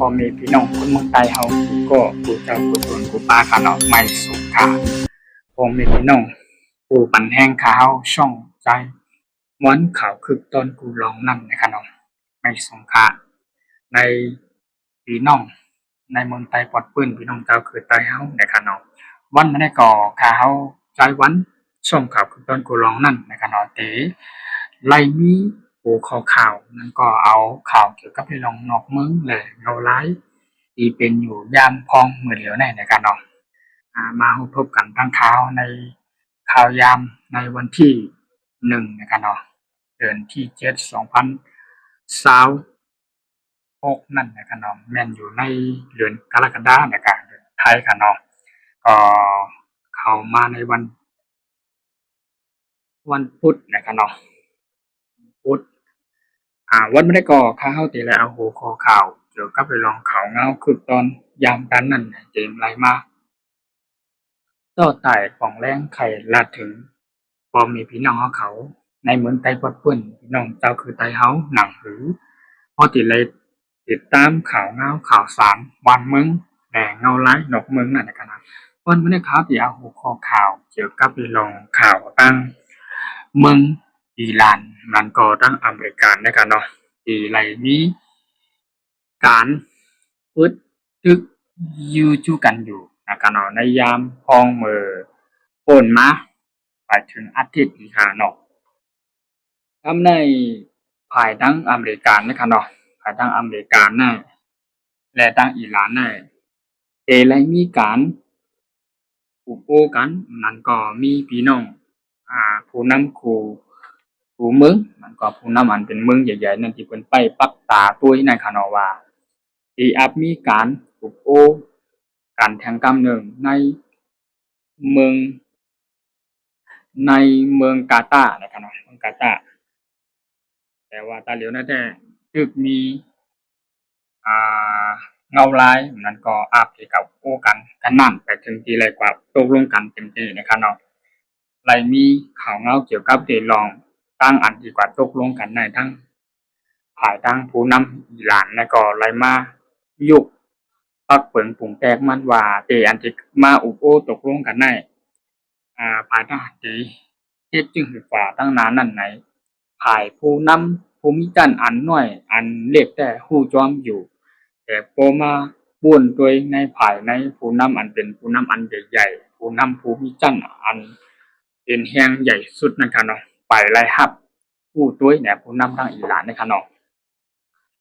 อแม่พี่น้องคนเมืองใต้เฮาก็ผู้เจ้าผู้ตนผู้ป้าขาเนาะไม่สงค่าพ่อแม่พี่น้องผู้ปันแห้งขาเฮาช่องใจม้วนข่าวคึกตอนกูร้องนั่นนะคะเนาะไม่สงค่าในพี่น้องในเมืองใต้ปลอดปื้นพี่น้องเจ้าคือใต้เฮานะคะเนาะวันนั้นได้ก่อขาเฮาใจวันช่องข่าวคึกตอนกูร้องนั่นนะคะเนาะเตไล่มีผู้ขอข่าวนั้นก็เอาข่าวเกี่ยวกับพี่น้องนอกเมืองเลยเงาร้ายที่เป็นอยู่ยามพองเหมือนเหลียวในการเนาะมาพบกันทั้งข่าวในข่าวยามในวันที่1นะครับเนาะเดือนที่7 2026นั่นนะครับเนาะแม่นอยู่ในเดือนกรกฎาคมนะครับไทยค่ะเนาะก็เข้ามาในวันพุธนะครับเนาะพุธวันไม่ได้ก่อข้าเฮาตีแล้วเอาหัวข้อข่าวเกี่ยวกับไปลองข่าวเงาคือตอนยามกันนั่นเจมไรมาต่อไต่ของแรงไข่ลาดถึงพอมีพี่น้องเขาในเมืองไต้ปอดปุ่นพี่น้องเจ้าคือไต้เฮาหนังหรือพอติดตามข่าวเงาข่าวสารวันเมืองแหล่เงาไล่นกเมืองนั่นนะครับวันไม่ได้ข่าวที่เอาหัวข้อข่าวเกี่ยวกับไปลองข่าวตั้งเมืองอิหร่านมันก็ตั้งอเมริกันนะครับเนาะที่ไรมีการฝึกตึกอยู่จูกันอยู่นะครับเนาะในยามพองมือฝนมาไปถึงอาทิตย์อีกเนาะทำในภายตั้งอเมริกันนะครับเนาะภายตั้งอเมริกันน่ะและตั้งอิหร่านน่ะไรมีการอุปโภกันนั่นก็มีพี่น้องผู้นำคู่เมืองมันก็ผู้นำอันเป็นเมืองใหญ่ๆนั่นที่เพิ่นไปปักตาตุ้ยในคาเนาะว่าที่อาจมีการอุปโภการแข่งกำหนึ่งเมืองในเมืองกาตาร์นะครับเนาะเมืองกาตาร์แต่ว่าตาเหลียวนั่นแต่ตึกมีอ่าเงาลายนั่นก็อาจที่กับโอ้กันนั่นไปถึงที่ไรกว่าตกลงกันเต็มที่นะครับเนาะไรมีข่าวเงาเกี่ยวกับที่ลองตั้งอันดีกว่าตกลงกันในทั้งฝ่ายตั้งผู้นำอิหร่านแล้วก็ไรมายุคปักเปิงปุ่งแตกมันว่าอันที่มาอุปโอตกลงกันในฝ่ายทหารที่เฮ็ดจึงหือฝ่าตั้งนานนั่นไหนฝ่ายผู้นำผู้มีจันอันน้อยอันเล็กแต่ฮู้จอมอยู่แต่พอมาป่วนตัวในฝ่ายในผู้นำอันเป็นผู้นำอันใหญ่ๆผู้นำผู้มีจันอันเป็นแห่งใหญ่สุดนะครับเนาะไปไล่ฮับผู้ตัวเนี่ยผู้นำทางอิหร่านนะครับเนาะ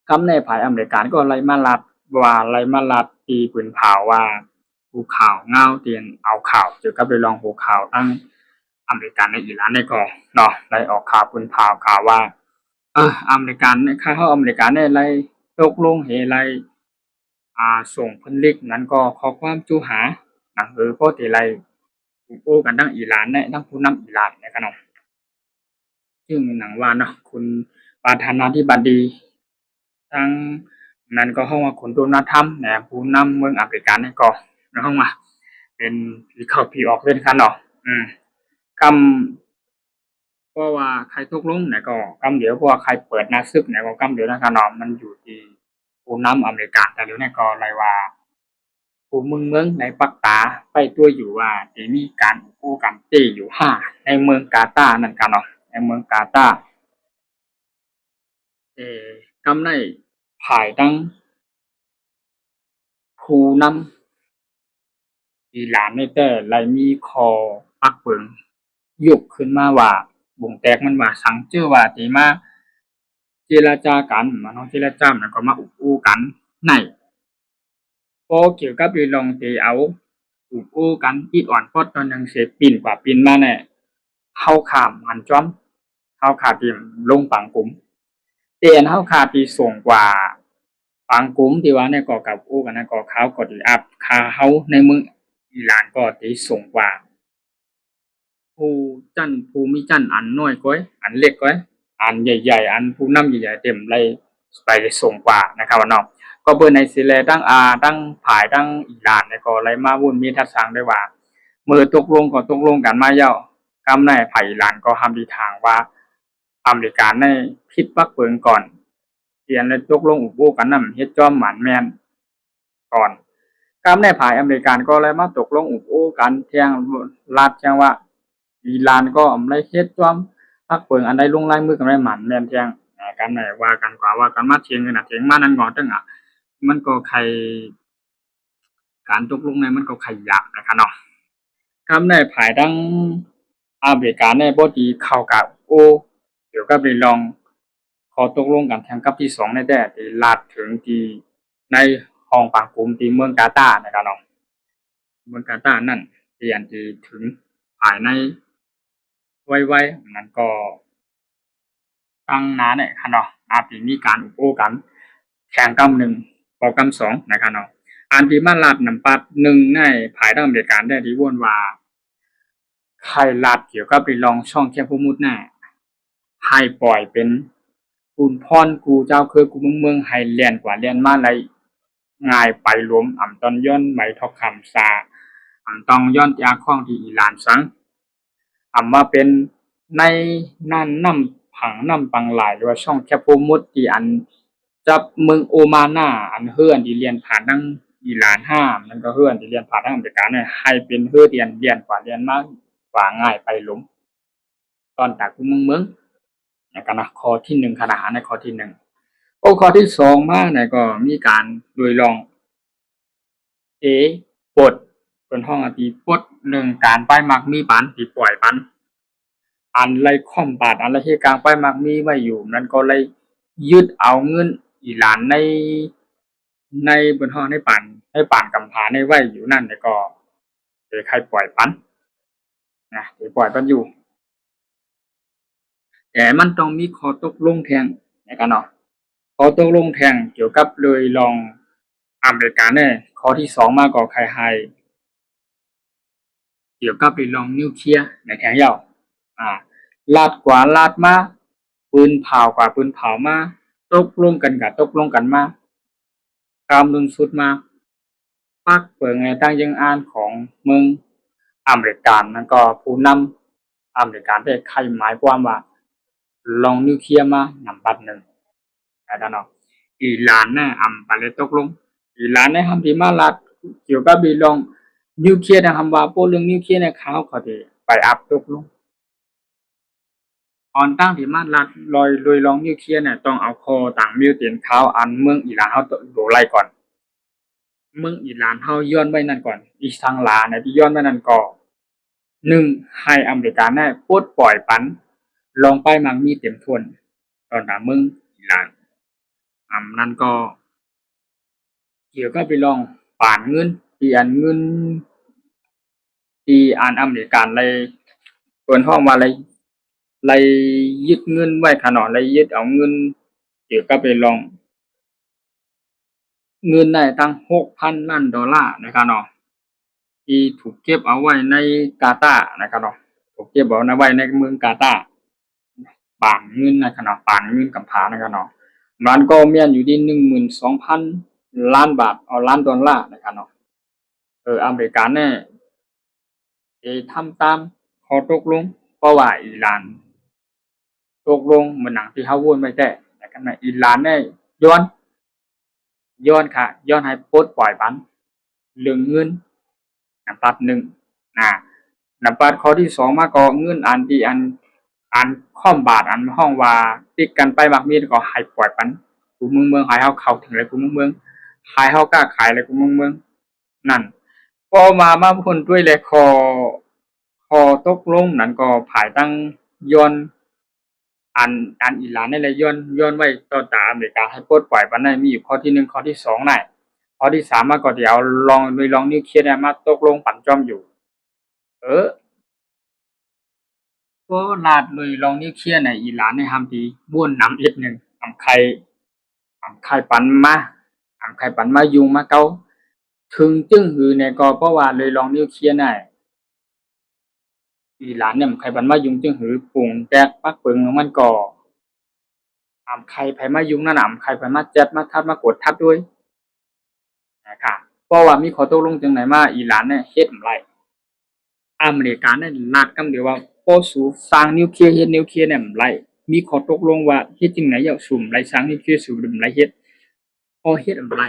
คำในฝ่ายอเมริกันก็ไล่มาลัดตีปืนเผาว่าผู้ข่าวเงาเตียนเอาข่าวเกี่ยวกับไปลองผู้ข่าวตั้งอเมริกันในอิหร่านได้ก่อนเนาะไล่ออกข่าวปืนเผาข่าวว่าอเมริกันข้าอเมริกันได้ไล่ตกลงเฮไล่ส่งผลลิกนั้นก็ขอความจูหาหนังพอที่ไล่โอ้กันทั้งอิหร่านเนี่ยทั้งผู้นำอิหร่านเนี่ยกันเนาะซึ่งหนังว่าเนาะคุณประธานาธิบดีทั้งนั้นก็เข้ามาขนตัวนาทำเนี่ยผู้นำเมืองอเมริกันเนี่ยก็เข้ามาเป็นผีเข้าผีออกเล่นกันเนาะกำเพราะว่าใครตกลงเนี่ยก็กำเดียวเพราะว่าใครเปิดหน้าซึกเนี่ยก็กำเดียวนะครับเนาะมันอยู่ที่ผู้นำอเมริกันแต่เดี๋ยวนี้ก็อะไรว่าผู้เมืองในปักตาไปตัวอยู่ว่าที่มีการกู้กันตีอยู่ในเมืองกาตาร์นั่นกันเนาะในเมืองกาตาร์กำในภายตั้งผู้นำอิหร่านในแต่ไรมีคอปักเปิงยกขึ้นมาว่าบ่งแตกมันว่าสังเจอว่าที่มาเจรจากันมาเนาะเจรจามันก็มาอุบอู้กันในพอเกี่ยวกับเรื่องที่เอาอุบอู้กันอีดอ่อนพอดตอนยังเสปิ่นกว่าปิ่นมาเนี่ยเฮาข้ามหันจ้อมเฮาขาติมลงปังกุมอันเฮาขาที่สูงกว่าปังกุมที่ว่าในก่อกับอู้กันนะก่อเขาก็ที่อัพคาเฮาในเมืองอิหร่านก็ที่สูงกว่าผู้มีจันอันน้อยก้อยอันเล็กก้อยอันใหญ่ๆอันผู้นำใหญ่ๆเต็มเลยไปสูงกว่านะครับว่าเนาะก็เบิ่นในสิแลตั้งผายตั้งอิหร่านก็ไหลมาวุ่นมีทัดสร้างได้ว่ามื้อตกลงก็ตกลงกันมาแล้วกำในไผอิหร่านก็ทำดีทางว่าอเมริกันได้คิดปักเปิงก่อนเปลี่ยนเลยตกลงอุปโภกันนำเฮ็ดจอมหมานแม่น ก่อนกำในภายอเมริกันก็เลยมาตกลงอุบโอ้กันเที่ยงรัฐเที่ยงว่าอิหร่านก็อำไรเฮ็ดจ้อมพักเปิงอันใดลงลายมือกันได้หมันแม่นเที่ยงกันไหนว่ากันกว่าว่ากันมาเถียงกันน่ะเถียงมานั่นงอตึงมันก็ใครการตกลงในมันก็ใครยากนะครับเนาะกำในภายดังอเมริกันในบ่ดีเข้ากับโอ้เดี๋ยวก็ไปลองขอตกลงกันแทงกับที่2ในแด้ที่ลาดถึงที่ในห้องปางกลุ่มที่เมืองกาตาร์นะครับเนาะเมืองกาตาร์นั่นที่อันที่ถึงภายในไวๆนั่นก็ตั้งนานเนี่ยครับเนาะที่มีการอุปโอ้กันแข่งกำ1ปอกำ2นะครับเนาะอันที่มาลาดนำปัด1ในภายทางอเมริกันได้ที่ว่นว่าใครลาดเกี่ยวกับไปลองช่องแคบมุดแน่ให้ปล่อยเป็นกูพรกูเจ้าคือกูเมืองให้แล่นกว่าแล่นมาไลง่ายไปรวมตอนย้อนไหมทองคำซาต้องย้อนยาข้องที่อิหร่านสังมาเป็นในนั่นน้ำผังน้ำปังหลายหรือว่าช่องแคบมุดที่อันจับเมืองโอมาน่าอันเฮือนที่เรียนผ่านทั้งอิหร่านมันก็เฮือนที่เรียนผ่านทั้งอเมริกาเนี่ยให้เป็นเฮือเรียนกว่าเรียนมากกว่าง่ายไปหลุมตอนจากกูเมืองนะครับนะข้อที่1ขนาดในข้อที่1ข้อที่2มาเนี่ยก็มีการโดยลองปลดเป็นห้องที่ปลด1การป้ายมักมีปันที่ปล่อยปันอันไรค่อมบาทอันไรเหตุการณ์ป้ายมักมีไว้อยู่นั้นก็เลยยึดเอาเงินอิหร่านในบนห้องในป่านกำพาในไว้อยู่นั่นเนี่ยก็ใครปล่อยปันนะปล่อยปันอยู่แต่มันต้องมีข้อตกลงแทงนะครับเนาะข้อตกลงแทงเกี่ยวกับเลยลองอเมริกันเนี่ยข้อที่2มาก็ใครให้เกี่ยวกับเลยลองนิวเคลียร์ในแทงยาวลาดกว่าลาดมาปืนเผากว่าปืนเผามาตกลงกันกับตกลงกันมากำลังสุดมาปักเปิงในตั้งยังอ่านของเมืองอเมริกันนั่นก็ผู้นำอเมริกันได้ใครหมายความว่าลองนิวเคลียร์มานำบัด1นะครับเนาะอิหร่านเนี่ยไปเลยตกลงอิหร่านเนี่ยทำที่มาลัดเกี่ยวกับลองนิวเคลียร์นะคำว่าโปเรื่องนิวเคลียร์เนี่ยเขาที่ไปอัพตกลงตั้งที่มาลัดลอยลองนิวเคลียร์เนี่ยต้องเอาคอต่างมิวเตียนเขาอันเมืองอิหร่านเขาโดไล่ก่อนเมืองอิหร่านเขาย้อนไว้นั่นก่อนอีสังลาเนี่ยที่ย้อนไว้นั่นก็1ให้อเมริกันได้ปลดปล่อยปันลองไปมังมีเต็มทวนตอนเมืองอิหร่านนั่นก็เกี่ยวกับไปลองป่านเงินที่อันเงินที่อันอเมริกันเลยเปิ้นฮ้องว่าเลยยึดเงินไว้ขนาดเลยยึดเอาเงินเกี่ยวกับไปลองเงินได้ตั้ง 6,000 ล้านดอลลาร์นะครับเนาะที่ถูกเก็บเอาไว้ในกาตาร์นะครับเนาะถูกเก็บเอาไว้ในเมืองกาตาร์ป่านเงินนะครับเนาะป่านเงินกำพร้านะครับเนาะมันก็แม่นอยู่ที่ 12,000 ล้านบาทล้านดอลลาร์นะครับเนาะอเมริกันเนี่ยทำตามข้อตกลงเพราะว่าอิหร่านตกลงเหมือนหนังที่เฮาวนไว้แต่นะครับนะอิหร่านเนี่ยย้อนค่ะย้อนให้ปลดปล่อยปันเรื่องเงินนำปัดนำปัดข้อที่2มาก็เงินอันที่อันค่อมบาทอันห้องว่าติดกันไปมักมีก็ให้ปล่อยปันกูเมืองให้เฮาเข้าถึงเลยกูเมืองให้เฮากล้าขายเลยกูเมืองนั่นพอมาพ้นด้วยเลยข้อตกลงนั้นก็ภายตั้งย้อนอันอิหร่านนี่แหละย้อนไว้ต่อตาอเมริกาให้ปลดปล่อยปันได้มีอยู่ข้อที่1ข้อที่2ได้ข้อที่3มาก็เดี๋ยวลองนิวเคลียร์เนี่ยมาตกลงปันจอมอยู่ก็ลาดเลยลองนิวเคลียร์ในอิหร่านในทำที่บ้วนนำอีก1ใครปันมายุงมาเกาถึงจึงหือเนี่ยก็เพราะว่าเลยลองนิวเคลียร์ได้อิหร่านเนี่ยใครปันมายุงจึงหือปุ่งแตกปักเปิงมันก็ใครไผมายุงนั่นใครไผมาจัดมาทับมากดทับด้วยนะครับเพราะว่ามีข้อตกลงจังไหนมาอิหร่านเนี่ยเฮ็ดไรอเมริกาเนี่ยนัดกันเดียวว่าบ่สู่สร้างนิวเคลียร์เฮ็ดนิวเคลียร์เนี่ยไรมีข้อตกลงว่าเฮ็ดจังไหนอย่าสุ่มไรสร้างนิวเคลียร์สู่ไรเฮ็ดพอเฮ็ดไร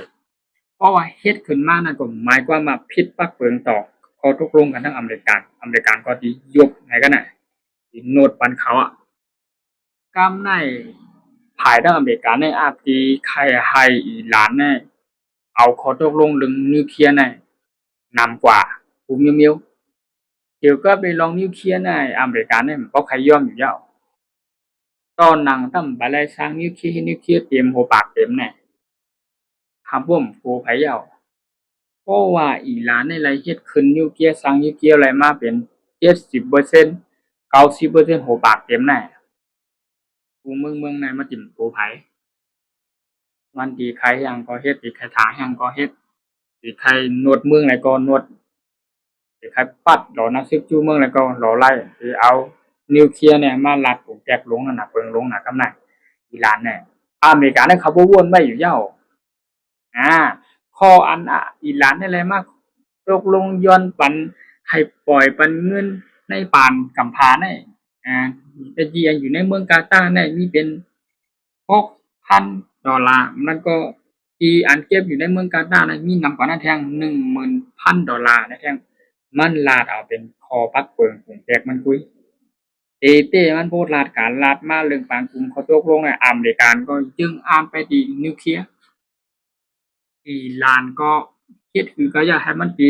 เพราะว่าเฮ็ดขึ้นมานั่นก็หมายความว่าผิดปักเปิงต่อข้อตกลงกันทั้งอเมริกันก็สิยกให้กันน่ะสิโน้ตปันเขาอะกำในภายทางอเมริกาในอาจสิให้อิหร่านเนี่ยเอาข้อตกลงเรื่องนิวเคลียร์เนี่ยนำกว่าภูมิมิวเกี่ยวกับเรื่องนิวเคลียร์เนี่ยอเมริกาเนี่ยบ่ใครยอมอยู่แล้วตอนนั้นทำไปเลยสร้างนิวเคลียร์เตรียมหัวปากเต็มเนี่ยคำผมโกไผเหย้าเพราะว่าอิหร่านในไลเฮ็ดขึ้นนิวเคลียร์สร้างนิวเคลียร์อะไรมาเป็น70% 90%หัวปากเต็มแน่กูเมืองไหนมาจิ้มโกไผมันดีใครหยังก็เฮ็ดดีใครถางหยังก็เฮ็ดดีใครนวดเมืองไหนก็นวดดีใครปัดหลอนักซึกจูเมืองไหนก็หลอไล่สิเอานิวเคลียร์เนี่ยมาลัดแจกลงนั่นน่ะเปิงลงน่ะกำนันอิหร่านเนี่ยอเมริกาเนี่ยเขาบ่วนไว้อยู่แล้วอาข้ออันอิหร่านนี่แหละมาตกลงย้อนปันให้ปล่อยปันเงินในปานกำพร้าได้อาแต่ที่ยังอยู่ในเมืองกาตาร์ได้มีเป็น$6,000มันก็ที่อันเก็บอยู่ในเมืองกาตาร์นั้นมีนำกว่านั้นแทง$10,000นะแทงมันลาดเอาเป็นคอปักเปิงของแจกมันคุยเต้มันโพดลาดการลาดมาเรื่องปานกลุ่มเขาตกลงอเมริกันก็ยึงอ้างไปที่นิวเคลียร์อิหร่านก็คิดคือก็อยากให้มันสิ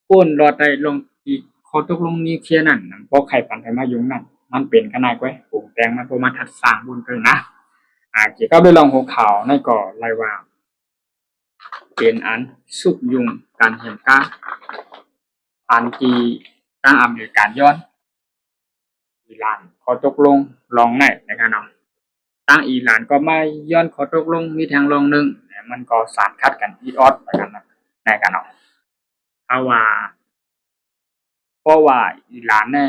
โอนรอดได้ลงที่ข้อตกลงนิวเคลียร์นั้นบ่ใครปานใดมายุ่งนั้นมันเป็นขนาดก้อยปรุงแต่งมันบ่มาทัดสร้างบุญเกินนะเกี่ยวกับเรื่องหัวข่าวนั่นก็ไล่ว่าเป็นอันสุกยุงการเห็นการอันที่ทางอเมริกันย้อนอิหร่านข้อตกลงลองได้นะครับเนาะทางอิหร่านก็ไม่ย้อนข้อตกลงมีทางลงหนึ่งมันก็สานคัดกันอีออดเหมือนกันนะในกันเนาะเพราะว่าอิหร่านแน่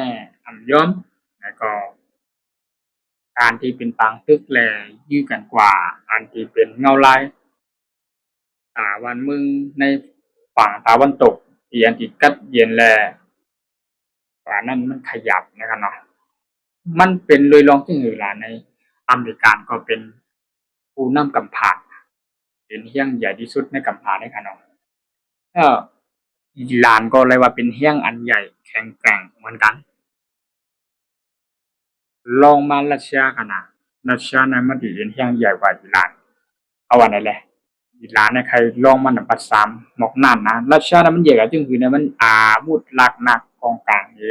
ยอมแล้วก็การที่เป็นปางตึกแลยื้อกันกว่าอันที่เป็นเงาลายวันมึงในฝั่งตะวันตกที่อันที่กัดเย็นแลว่านั้นมันขยับนะครับเนาะมันเป็นเลยลองที่หือหลาในอเมริกันก็เป็นผู้นำกำพร้าเป็นเฮี้ยงใหญ่ที่สุดในกำพร้าในคะเนาะก็อิหร่านก็เลยว่าเป็นเฮี้ยงอันใหญ่แข็งแกร่งเหมือนกันลองมารัสเซียกันนะรัสเซียนั้นมันสิเป็นเฮี้ยงใหญ่กว่าอิหร่านเอาว่านั่นแหละอิหร่านเนี่ยใครลองมันปัดซ้ำหมอกนั่นนะรัสเซียนั้นมันใหญ่กว่าจึงคือเนี่ยมันอาวุธหลักหนักกองกลางเอ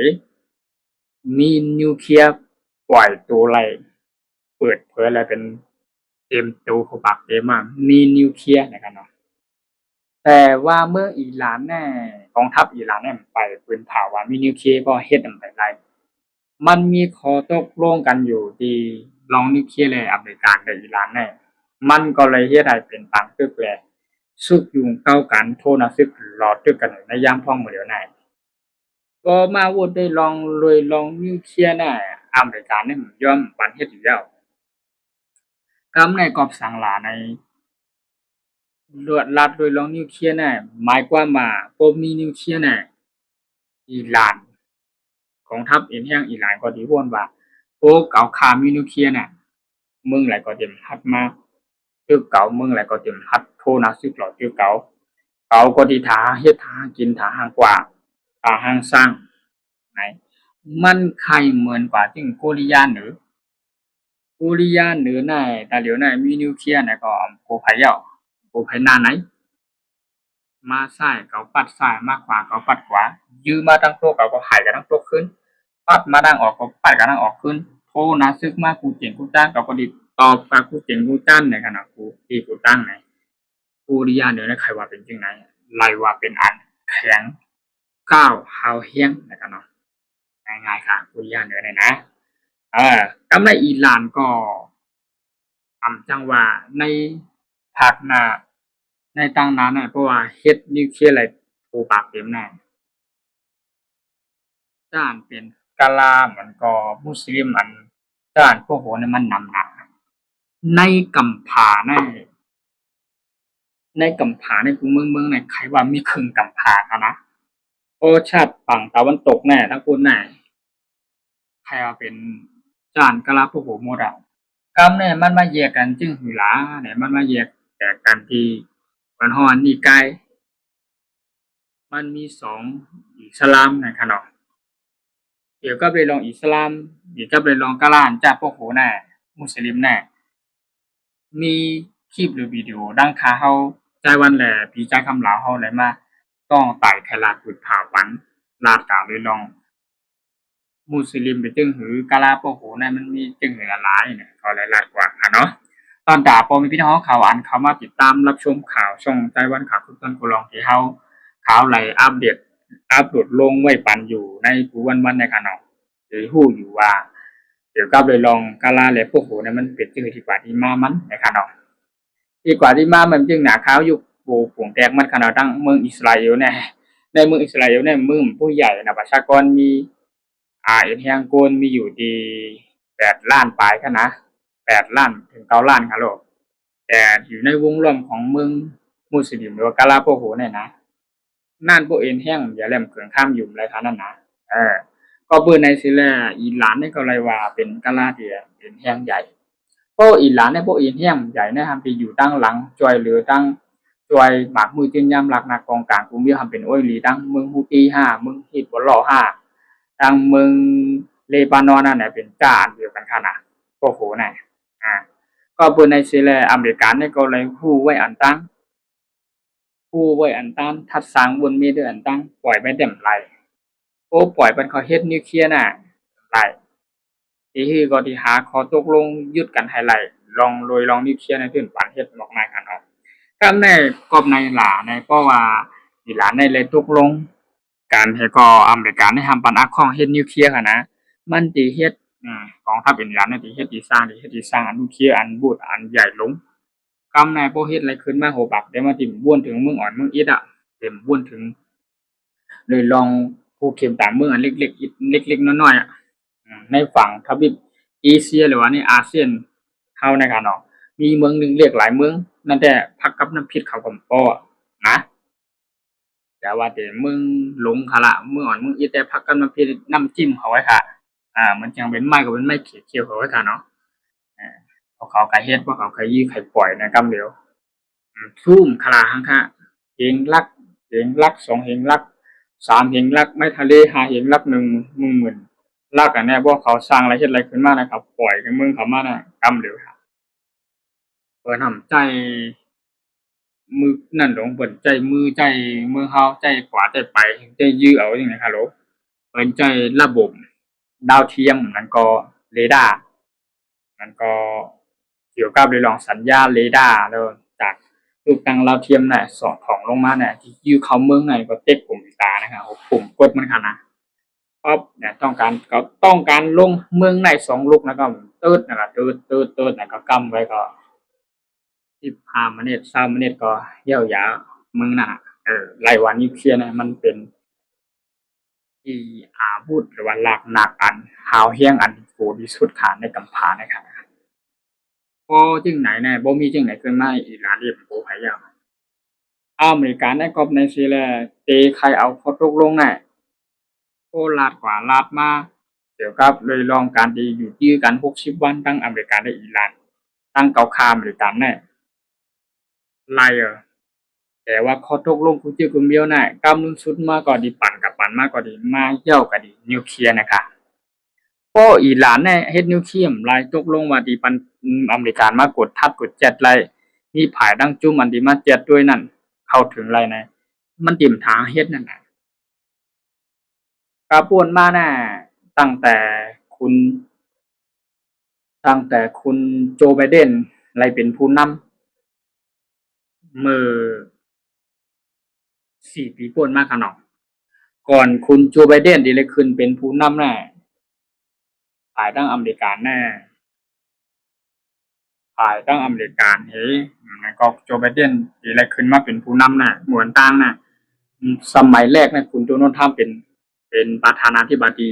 มีนิวเคลียร์ปล่อยตัวอะไรเปิดเผยอะไรเป็นเต็มตัวเขาปากเต็มมากมีนิวเคลียร์นะครับเนาะแต่ว่าเมื่ออิหร่านแน่กองทัพอิหร่านเนี่ยไปปืนเผาว่ามีนิวเคลียร์ก็เฮ็ดนำไปไรมันมีข้อตกลงกันอยู่ที่ลองนิวเคลียร์เลยอเมริกันกับอิหร่านแน่มันก็เลยเฮ็ดให้เป็นปางตึกแลซึกยุงเก้ากันโทนะซึกรอตึกกันในยามพ่องมื้อเดียวในก็มาโหวดได้ลองนิวเคลียร์แน่อเมริกันเนี่ยยอมปันเฮ็ดอยู่แล้วกำในกอบสังหลาในรวดรัดโดยลองนิวเคลียร์แน่หมายความว่าบ่มีนิวเคลียร์แน่อิหร่านกองทัพเองแห่งอิหร่านก็สิว้นว่าโอ้เก่าข้ามีนิวเคลียร์น่ะมึงlại có điểm hắt ma chứ cậuมึงlại có điểm hắt thô nào sức lọ chứ cậu có đi thả hết thảกินthả hàng quả thả hàng sang ไหนมันใครเหมือนกว่าจึงโกริยาเหนือโกริยาเหนือในแต่เหลียวในมีนิวเคลียร์เนี่ยก็โกไผเหย้าโกไผหน้าไหนมาซ้ายเขาปัดซ้ายมาขวาเขาปัดขวายื้อมาทั้งโต๊ะเขาก็ให้กันทั้งโต๊ะขึ้นปัดมาทางออกก็ปัดกันทางออกขึ้นโทนะซึกมากูเจ๋งกูจ้างเขาก็ดิตอบกับกูเจ๋งกูจ้านในขณะกูที่กูตั้งไหนโกริยาเหนือในใครว่าเป็นจังไหนไล่ว่าเป็นอันแข็งก้าวเฮาเฮียงนะครับเนาะง่ายๆค่ะโกริยาเหนือเนี่ยนะกำไรอิหร่านก็จังว่าในภาคหน้าในต่างหน้าเนี่ยเพราะว่าเฮ็ดนิวเคลียร์อะไรปูปากเต็มแน่ด้านเป็นกะลาเหมือนก็มุสลิมอันด้านพวกโหเนี่ยมันนำหนาในกำผาในกำผาในกูเมืองไหนใครว่ามีครึ่งกำผาอะนะโอ้ชาติฝั่งตะวันตกแน่ทั้งคุณแน่ใครว่าเป็นด้านกะลาพวกโหหมดอะกำเนี่ยมันมาแยกกันจึงหือหลาเนี่ยมันมาแยกแตกกันที่ วันฮอนนี่กายมันมี2อิสลามนะครับเนาะเกี่ยวกับเรื่องอิสลามเกี่ยวกับเรื่องกะลานจากพวกโหน่ะมุสลิมน่ะมีคลิปหรือวิดีโอดังค่าเฮาใจวันแหละพี่ใจคำลาวเฮาเลยมาต้องไต่ไทยรัฐบุดผาปันลาดกล่าวเลยลองมุสลิมไปจึงหือกะลาพวกโหน่ะมันมีจึงหือหลายเนี่ยก็หลายๆกว่าอะเนาะตอนตาพอมีพี่น้องข่าวอันเขามาติดตามรับชมข่าวช่องไต้หวันข่าวทุกต้นกุลองที่เฮาข่าวไหลอัปเดตอัปโหลดลงไว้ปันอยู่ในผู้วันๆในค่ะเนาะหรือฮู้อยู่ว่าเดี๋ยวกับเลยลองกะลาและพวกโหเนี่ยมันเป็นจื่อที่กว่าที่มามันในค่ะเนาะที่กว่าที่มามันจึงหนาขาวอยู่โบผงแตกมันขนาดตั้งเมืองอิสราเอลเนี่ยในเมืองอิสราเอลเนี่ยเมืองผู้ใหญ่นะประชากรมีเอ็นเฮียงโกนมีอยู่ดี8 ล้านปลายค่ะนะ8 ล้านถึง9 ล้านค่ะโลกแต่อยู่ในวงล้อมของเมืองมุสลิมหรือว่ากาลาโพโหเนี่ยนะนั่นพวกเอ็นแห้งอย่าแหลมเกินข้ามอยู่ไรคะนั่นนะเออก็เปื้อนในซิแลอีหลานนี่ก็เลยว่าเป็นกาลาเดียเอ็นแห้งใหญ่พวกอีหลานในพวกเอ็นแห้งใหญ่เนี่ยทำไปอยู่ตั้งหลังจอยหรือตั้งจอยหมากมือจิ้นย่ำหลักหนักกองกลางกูมีทำเป็นโอ้ยหลีตั้งเมืองฮูตี5 เมืองฮิตบอลล่อตั้งเมืองเลบานอนนั่นแหละเป็นก้าเดียวกันขนาดพวกโหน่ะอ่า ก็เปิ้นในสิแลอเมริกันเนี่ยก็เลยฮู้ไว้อันตั้งฮู้ไว้อันตั้งทัดสร้างบนมีด้วยอันตั้งปล่อยไปเต็มไรโอ้ปล่อยเปิ้นเขาเฮ็ดนิวเคลียร์น่ะไรที่ฮือก็ที่หาข้อตกลงหยุดกันให้ไรลองโดยลองนิวเคลียร์ในพื้นปันเฮ็ดออกมากันออกก็ในกอบในหลาในก็ว่าอีหลานในเลยตกลงการให้ก็อเมริกันได้ทำปันอักของเฮ็ดนิวเคลียร์กันนะมันสิเฮ็ดกองทัพอิหร่านเนี่ยสิเฮ็ดสิสร้างอันนิวเคลียร์อันบูดอันใหญ่ลง กำในพวกเฮ็ดอะไรขึ้นมาโหบักได้มาติ่มบ้วนถึงเมืองอ่อนเมืองอิดอ่ะเต็มบ้วนถึงเลยลองผู้เข็มตามเมืองอันเล็กๆเล็กๆน้อยๆอ่ะในฝั่งทวีปเอเชียหรือว่าในอาเซียนเฮานะครับเนาะมีเมืองหนึ่งเรียกหลายเมืองนั่นแต่พักกับน้ำพริกเขาก็บ่นะแต่ว่าแต่เมืองหลงค่ะละเมืองอ่อนเมืองอิดแต่พักกับน้ำพริกน้ำจิ้มเขาไว้ค่ะมันจังเป็นไม้ก็เป็นไม้เขียวๆเขาไว้ค่ะเนาะอาพวกเขาก็เฮ็ดพวกเขาก็ยี้ก็ปล่อยในกำเหลว ซูมคลาหังคะเหงลักเหงลัก2เหงลัก3เหงลักไม้ทะเล5เหงลัก1หมื่นลักอันเนี้ยพวกเขาสร้างอะไรเฮ็ดอะไรขึ้นมานะครับปล่อยให้เมืองเขามาน่ะกำเหลวครับเพิ่นทำใจมือนั่นหลงเพิ่นใจมือใจมือเฮาใจขวาใจไปใจยื้อเอาจังได๋ฮัลโหลเพิ่นใจระบบดาวเทียมแล้วก็เรดาร์แล้วก็เกี่ยวกับเรื่องสัญญาณเรดาร์แล้วจากรูปตั้งดาวเทียมน่ะสอดส่องลงมาน่ะที่อยู่เข้าเมืองน่ะก็เต็กปุ่มตานะครับปุ่มกดมันคั่นน่ะป๊อบเนี่ยต้องการลงเมืองได้2ลูกแล้วก็ตืดนั่นล่ะตืดๆๆแล้วก็กำไว้ก็15นาที20นาทีก็เยียวยาเมืองนั้นน่ะไล่ว่านิวเคลียร์น่ะมันเป็นที่อาวุธหรือว่าหลักนักอันหาวแรงอันโหดที่สุดค่ะในกำพานะครับบ่จึงไหนแน่บ่มีจึงไหนเกินมาอิหร่านนี่โอ้ไผแล้วอเมริกันในก๊อบในซี้แหละเตะใครเอาข้อตกลงน่ะ โอ้ลาดกว่าลาดมาเกี่ยวกับเลยลองการดีอยู่ยื้อกัน60วันทั้งอเมริกาและอิหร่านตั้งเกาข้ามหรือกันแน่ไล่แต่ว่าข้อตกลงกูจื้อกูเมียวน่ะกำนุนสุดมาก็ดีปั่นกับปั่นมาก็ดีมาเย้าก็ดีนิวเคลียร์นะคะเพราะอิหร่านเนี่ยเฮ็ดนิวเคลียร์ไล่ตกลงว่าดีปันอเมริกามากดทัดกดเจ็ดไล่มีผายดังจุ่มอันที่มาเจ็ดด้วยนั่นเข้าถึงไล่นะมันติ่มทางเฮ็ดนั่นน่ะก็ป่วนมาน่ะตั้งแต่คุณ ตั้งแต่คุณโจไบเดนไล่เป็นผู้นำเมื่อ4 ปีก่อนมาค่ะเนาะก่อนคุณโจไบเดนที่ได้ขึ้นเป็นผู้นำน่ะฝ่ายทางอเมริกาแน่ฝ่ายทางอเมริกาเฮ้แล้วก็โจไบเดนที่ได้ขึ้นมาเป็นผู้นำน่ะเหมือนต่างน่ะสมัยแรกน่ะคุณโดนัลด์ทรัมป์เป็นประธานาธิบดี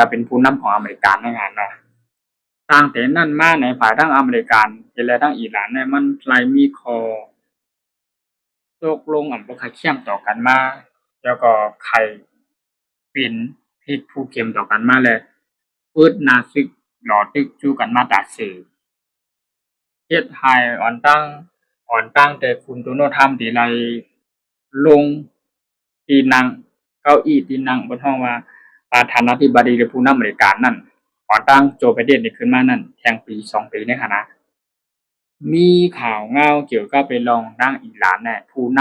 เป็นผู้นำของอเมริกาในงานเนาะตั้งแต่นั้นมาในฝ่ายทางอเมริกันและทางอิหร่านเนี่ยมันไหลมีข้อ ตกลงบ่คาดเคียงต่อกันมาแล้วก็ไข้เป็นพิษผู้เข้มต่อกันมาแล้วปึดหน้าซึกหลอตึกจู้กันมาตราซื้อเฮ็ดให้อ่อนตั้ง อ่อนตั้งแต่คุณโดนัลด์ทรัมป์ที่ไรลงที่นั่งเก้าอี้ที่นั่งบนห้องว่าประธานาธิบดีหรือผู้นำอเมริกานั่นอ่อนตั้งโจไบเดนนี่ขึ้นมานั่นแทงปี2 ปีในขณะมีข่าวเงาเกี่ยวกับไปลองนั่งอิหร่านแน่ผู้น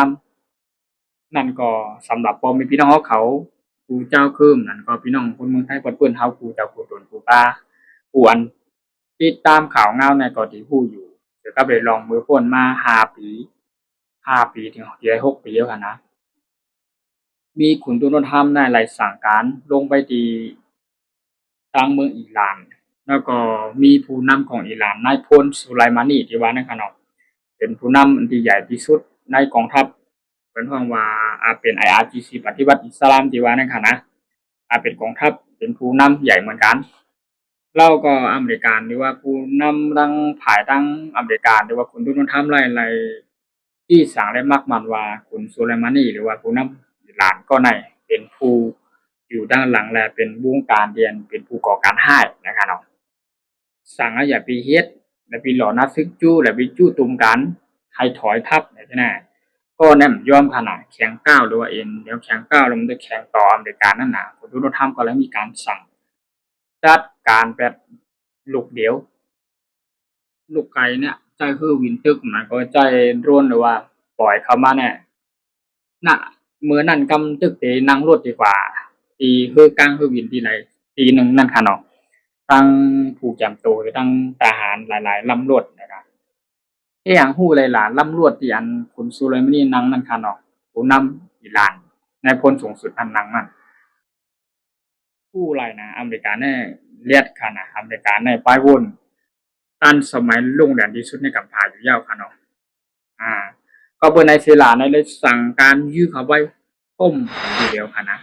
ำนั่นก็สำหรับพ่อแม่พี่น้องเขาผู้เจ้าคืมนั่นก็พี่น้องคนเมืองไทยเปิ้นเฮาผู้เจ้าผู้ตนผู้ป้าผู้อันติดตามข่าวเงาในก็ที่ผู้อยู่เกี่ยวกับไปลองมือพ้นมา5 ปีถึงได้6 ปีแล้วกันนะมีขุนโดนัลด์ทรัมป์ได้ไล่สั่งการลงไปที่ทางเมืองอิหร่านแล้วก็มีผู้นำของอิหร่านนายพลสุไลมานีที่ว่านั่นค่ะเนาะเป็นผู้นำที่ใหญ่ที่สุดในกองทัพเพิ่นฮ้องว่าเป็น IRGC ปฏิวัติอิสลามที่ว่านั่นค่ะนะเป็นกองทัพเป็นผู้นำใหญ่เหมือนกันแล้วก็อเมริกันหรือว่าผู้นำทั้งฝ่ายทั้งอเมริกันหรือว่าขุนโดนัลด์ทรัมป์หลายๆที่สร้างได้มากมันว่าขุนสุไลมานีหรือว่าผู้นำอิหร่านก็ได้เป็นผู้อยู่ด้านหลังและเป็นวงการเรียนเป็นผู้ก่อการร้ายนะคะเนาะสั่งให้อย่าไปเฮ็ดและไปหลอนัดซึกจู้และไปจู้ตุมกันให้ถอยทัพใช่ไหมก็แน่ยอมขนาดแข็งก้าวหรือว่าเดี๋ยวแข็งก้าวแล้วมันจะแข็งต่ออเมริกานั่นน่ะคุณโดนัลด์ทรัมป์ก็เลยมีการสั่งจัดการแบบลูกเดียวลูกไก่เนี่ยใจคือวินตึกมันก็ใจร่วนหรือว่าปล่อยเข้ามาเนี่ยน่ะเมื่อนั้นกำตึกเตนั่งรถดีกว่าตีคือกลางคือวินที่ไหนตีหนึ่งนั่นค่ะเนาะตั้งผู้จำตัวหรือตั้งทหารหลายๆลำรวดนะครับที่อย่างฮู้หลายๆลำรวดที่อันคุณซูไลมานีนั่งนั่นค่ะเนาะผู้นำอิหร่านในพลสูงสุดอันนั่งนั่นผู้ไรนะอเมริกาแน่เลียดค่ะนะอเมริกาแน่ป้ายวนตันสมัยลงแดนที่สุดในกัมพาอยู่ยาวค่ะเนาะอ่าก็เปิ้นในศิลาในเลยสั่งการยื้อเขาไว้ต้มอยู่เดียวค่ะนะ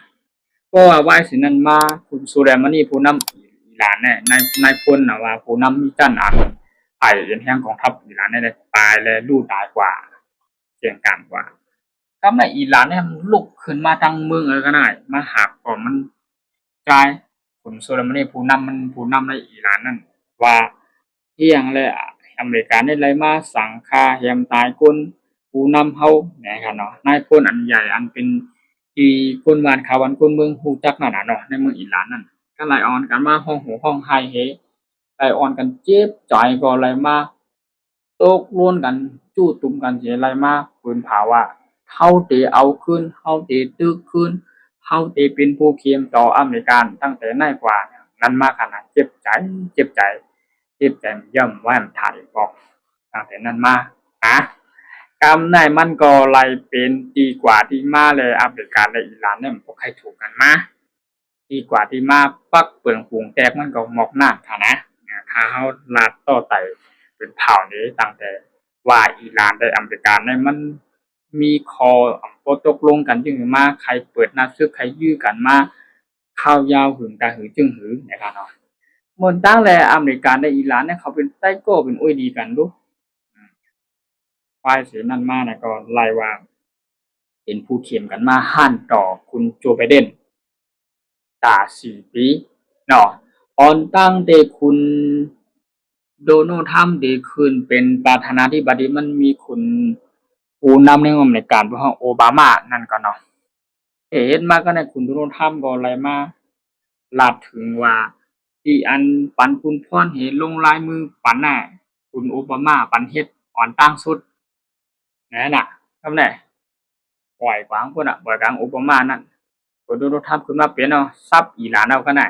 ก็ว่าไว้สินั้นมาคุณซูไลมานีผู้นำอิหร่านแน่นายพลน่ะว่าผู้นำมีจันอันไอ้เอ็นแห่งกองทัพอิหร่านได้ตายและรู้ตายกว่าเสี่ยงการกว่าทำให้อิหร่านเนี่ยมันลุกขึ้นมาทั้งเมืองก็ได้มาหักก่อนมันกลายคุณซูไลมานีผู้นำในอิหร่านนั่นว่าเที่ยงเลยอเมริกาได้เลยมาสั่งฆ่าแหมตายคนผู้นำเฮานะครับเนาะนายพลอันใหญ่อันเป็นที่คนบ้านเขาวันคนเมืองฮู้จักนั่นน่ะเนาะในเมืองอิหร่านนั่นก็ไล่ออนกันมาห้องโหห้องไห้เฮไล่ออนกันเจ็บใจก็ไล่มาตกลวนกันจู้ตุ่มกันสิไล่มาปืนผาว่าเฮาสิเอาคืนเฮาสิตึกคืนเฮาสิเป็นผู้เข้มต่ออเมริกันตั้งแต่น้อยกว่านั้นมาขนาดเจ็บใจเจ็บใจเจ็บใจย่ำว่าถ่ายบอกตั้งแต่นั้นมาอะกำในมันก็ไล่เป็นดีกว่าที่มาเลยอเมริกาและอิหร่านเนี่ยมันบ่ใครถูกกันมาดีกว่าที่มาปักเปลืองฝูงแตกมันก็หมอกน้ำค่ะนะถ้าเฮาลาดต่อไตเป็นเผ่านี้ตั้งแต่ว่าอิหร่านและอเมริกาเนี่ยมันมีคอบ่ตกลงกันจึงมาใครเปิดหน้าซึกใครยื้อกันมาข้าวยาวหึงกะหือจึงหือนะครับเนาะเหมือนตั้งแต่อเมริกาและอิหร่านเนี่ยเขาเป็นไต้โก้เป็นอุ้ยดีกันดูฝ่ายเสนั้นมาเนี่ยก็ไล่ว่าเป็นผู้เข้มกันมาหั้นต่อคุณโจไบเดนตา4 ปีเนาะตอนตั้งแต่คุณโดนัลด์ทรัมป์ได้ขึ้นเป็นประธานาธิบดีมันมีคุณผู้นำในอเมริกาพวกโอบามานั่นก็เนาะเฮ็ดมาก็ได้คุณโดนัลด์ทรัมป์ก็ไล่มาลาดถึงว่าที่อันปันคุณพรให้ลงลายมือปันน่ะคุณโอบามาปันเฮ็ดอ่อนตั้งสุดนั่นน่ะทำได้ปล่อยกวางพุ่นน่ะปล่อยกลางโอบามานั่นคุณโดนัลด์ทรัมป์ขึ้นมาเป็นเนาะซับอิหร่านเอาก็ได้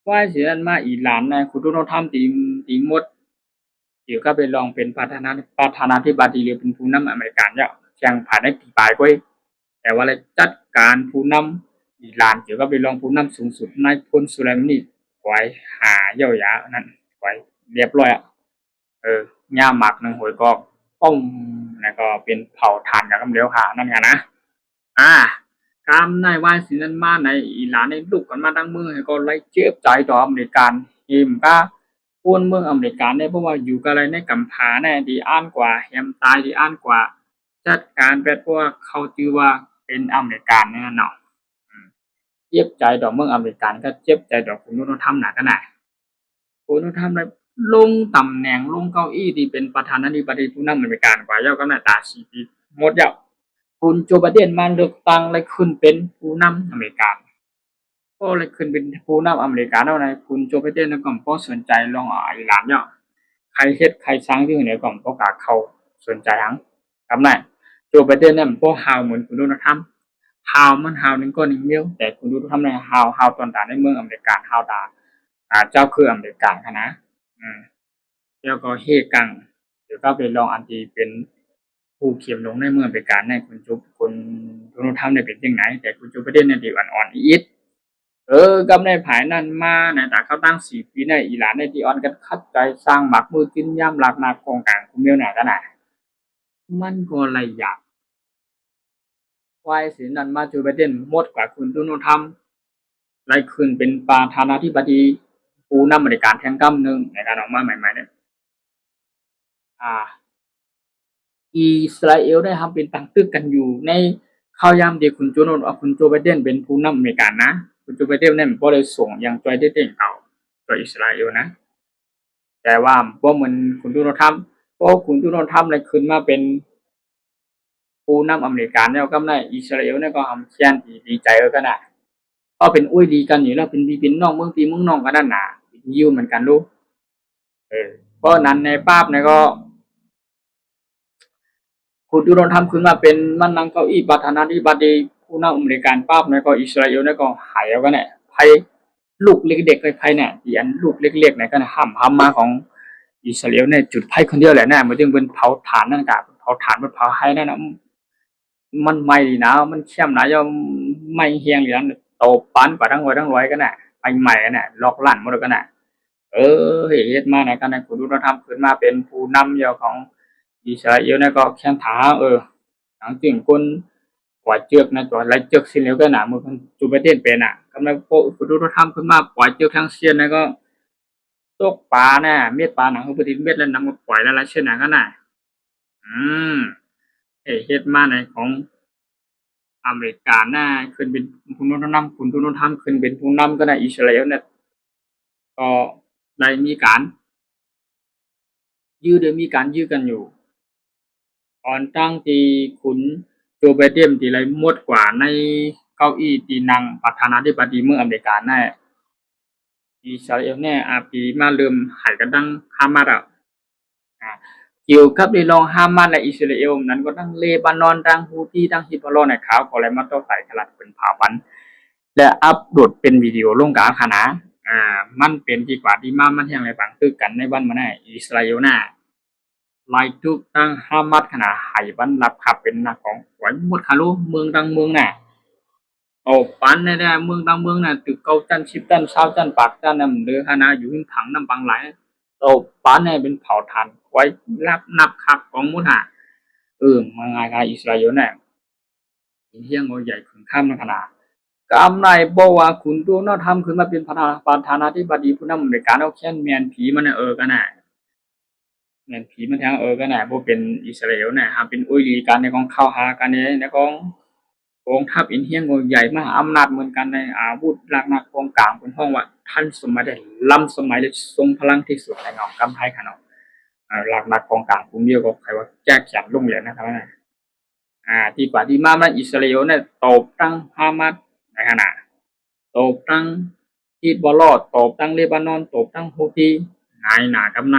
ว่าสิอันมาอิหร่านน่ะคุณโดนัลด์ทรัมป์ตีหมด เดี๋ยวก็ไปลองเป็นประธานาธิบดีหรือเป็นผู้นำอเมริกันเนี่ยยังผ่านได้ปีปลายก็แต่ว่าเลยจัดการผู้นำอิหร่านเดี๋ยวก็ไปลองผู้นำสูงสุดนายพลสุไลมานีไว้หาเย่ายานั่นไว้เรียบร้อยอ่ะย่าหมักหนึ่งหวยก็ต้มแล้วก็เป็นเผาถ่านอย่างกำเดียวค่ะนั่นไงนะอ่ากามในวายสินันมาในอิหร่านในลูกกันมาตั้งมือก็ไล่เจ็บใจต่ออเมริกันหิมก็พ้นเมืองอเมริกันได้เพราะว่าอยู่กันอะไรในกัมพาแน่ดีอ่านกว่าแฮมตายดีอ่านกว่าจัดการแบบว่าเขาจือว่าเป็นอเมริกันเนี่ยเนาะเจ็บใจดอกเมืองอเมริกันก็เจ็บใจดอกคุณโดนัลด์ทรัมป์หนักกันหน่ะคุณโดนัลด์ทรัมป์เลย ลงตำแหน่งลงเก้าอี้ที่เป็นประธานาธิบดีผู้นำอเมริกากว่าเจ้าก็หน้าตา4 ปีหมดแล้วคุณโจไบเดนมาเลือกตั้งและขึ้นเป็นผู้นำอเมริกาพอเลยขึ้นเป็นผู้นำอเมริกาแล้วนะคุณโจไบเดนก็บ่สนใจเรื่องอิหร่านเนี่ยใครเฮ็ดใครสร้างอยู่ไหนก็บ่กล้าเข้าสนใจหยังจำได้โจไบเดนเนี่ยบ่ห้าวเหมือนคุณโดนัลด์ทรัมป์ห้าวมันห้าวหนึ่งก้อนหนึ่งเดียวแต่คุณโดนัลด์ทรัมป์เนี่ยห้าวตอนด่าในเมืองอเมริกาห้าวด่าเจ้าคืออเมริกาค่ะนะอืม แล้วก็เฮกังเดี๋ยวก็ไปลองอันที่เป็นผู้เขียมลงในเมืองไปการในคุณจุบคุณคุณธรรมเนี่ยเป็นจังไหนแต่คุณจุบประเด็นเนี่ยที่อ่อนๆอีดกับในภายนั้นมาในแต่เขาตั้ง4 ปีในอิหร่านในที่อ่อนกันคัดใจสร้างหมักมือกินย่ำหลักนากองกลางคุมเมียวหนากันน่ะมันก็เลยอยากไว้สินั้นมาจูประเด็นหมดกว่าคุณตุนธรรมไล่ขึ้นเป็นประธานาธิบดีผู้นำบริการแทงกำหนึ่งในการออกมาใหม่ๆเนี่ยอ่า อิสราเอลได้ครับเป็นตั้งตึกกันอยู่ในข่าวยามที่คุณโจโนคุณโจไบเดนเป็นผู้นำอเมริกานะคุณโจไบเดนเนี่ยบ่ได้ส่งอย่างจอยได้เต็งเอาต่ออิสราเอลนะแต่ว่าบ่เหมือนคุณโดนัลด์ทรัมป์เพราะคุณโดนัลด์ทรัมป์เลยขึ้นมาเป็นผู้นำอเมริกาแล้วก็ในอิสราเอลเนี่ยก็ทำเชียนดีใจก็ได้ก็เป็นอุ้ยดีกันอยู่แล้วเป็นพี่เป็นน้องเมืองพี่เมืองน้องกันนั่นน่ะยิวเหมือนกันลูกเพราะนั้นในภาพเนี่ยก็ คุณดูโดนทำขึ้นมาเป็นมันนั่งเก้าอี้ประธานาธิบดีผู้นำอเมริกันปั๊บเนี่ยก็อิสราเอลเนี่ยก็หายแล้วกันเนี่ยไพ่ลูกเล็กๆไพ่เนี่ยที่อันลูกเล็กๆเนี่ยก็ห้ามมาของอิสราเอลเนี่ยจุดไพ่คนเดียวแหละเนี่ยมันจึงเป็นเผาถ่านนั่นกับเผาถ่านมันเผาให้นั่นนะมันไม่นะมันเข้มนะย่อมไม่เฮียงเหลือโตปันกว่าทั้งร้อยทั้งร้อยกันน่ะไปใหม่กันน่ะลอกลั่นหมดกันน่ะเหตุมาในการในคุณดูเราทำขึ้นมาเป็นผู้นำเดียวของอิสราเอลเนี่ยก็แข่งถาหลังถึงคนปล่อยเจือกนะตัวไรเจือกสิ้นแล้วก็หนามือคนจูเบเดนเป็นกำลังโปคุณดูเราทำขึ้นมาปล่อยเจือกทั้งเซียนนะก็ตกปลาน่ะเม็ดปลาหนังเขาไปทิ้งเม็ดแล้วนำมาปล่อยแล้วไรเช่นนั้นก็น่ะอืมเหตุมาในของอเมริกาน่ะขึ้นเป็นผู้นำคุณดูเราทำขึ้นเป็นผู้นำก็ได้อิสราเอลเนี่ยก็ได้มีการยื้อกันอยู่ตอนตั้งที่คุณโจไบเดนที่ไรหมดกว่าในเก้าอี้ที่นั่งประธานาธิบดีเมืองอเมริกาแน่อิสราเอลแน่ปีมาเริ่มหายกันตั้งฮามาสอ่าเกี่ยวกับในรองฮามาสและอิสราเอลนั้นก็ตั้งเลบานอนตั้งฮูตี้ตั้งฮิซบอลลอฮ์ในข่าวก็เลยมาต่อสายขลัดเป็นภาพวันและอัปโหลดเป็นวิดีโอลงกลางคณะมันเป็นที่กว่าที่มามันแห่งไรบางคือกันในวันมาแน่อิสราเอลน่ะ Like ทุกตั้งห้ามัดขนาดไหบันรับขับเป็นนักของไหวหมดคารุเมืองดังเมืองน่ะโอ้ปันเนี่ยเมืองดังเมืองน่ะตึกเก้าจันสิบจันเศร้าจันปากจันน่ะเดือขนาดอยู่หิ้งถังน้ำปังไหลโอ้ปันเนี่ยเป็นเผาถ่านไว้รับนับขับของมุหะมาไงกันอิสราเอลเนี่ยเฮียงโอใหญ่ถึงข้ามขนาดกำไรบอกว่าคุณดูน่าทำขึ้นมาเป็นประธานาธิบดีผู้นำอเมริกาเอาแค่เมียนผีมันกันน่ะ แม่นผีมันแทงก็น่ะบ่เป็นอิสราเอลน่ะหาเป็นอุยหลีกันในของเข้าหากันในของกองทัพอินเดียใหญ่มหาอำนาจเหมือนกันในอาวุธหลักนักกองกลางเป็นห้องว่าทันสมัยได้ล้ำสมัยได้ทรงพลังที่สุดในเนาะกำไทยค่ะเนาะหลักนักกองกลางกลุ่มเดียวก็ใครว่าแก้แค้นลงเหรียญนะครับนะที่กว่าที่มามันอิสราเอลเนี่ยตบตั้งฮามาสในขณะตบตั้งฮิซบอลลอฮ์ตบตั้งเลบานอนตบตั้งฮูธีนายหนากำไน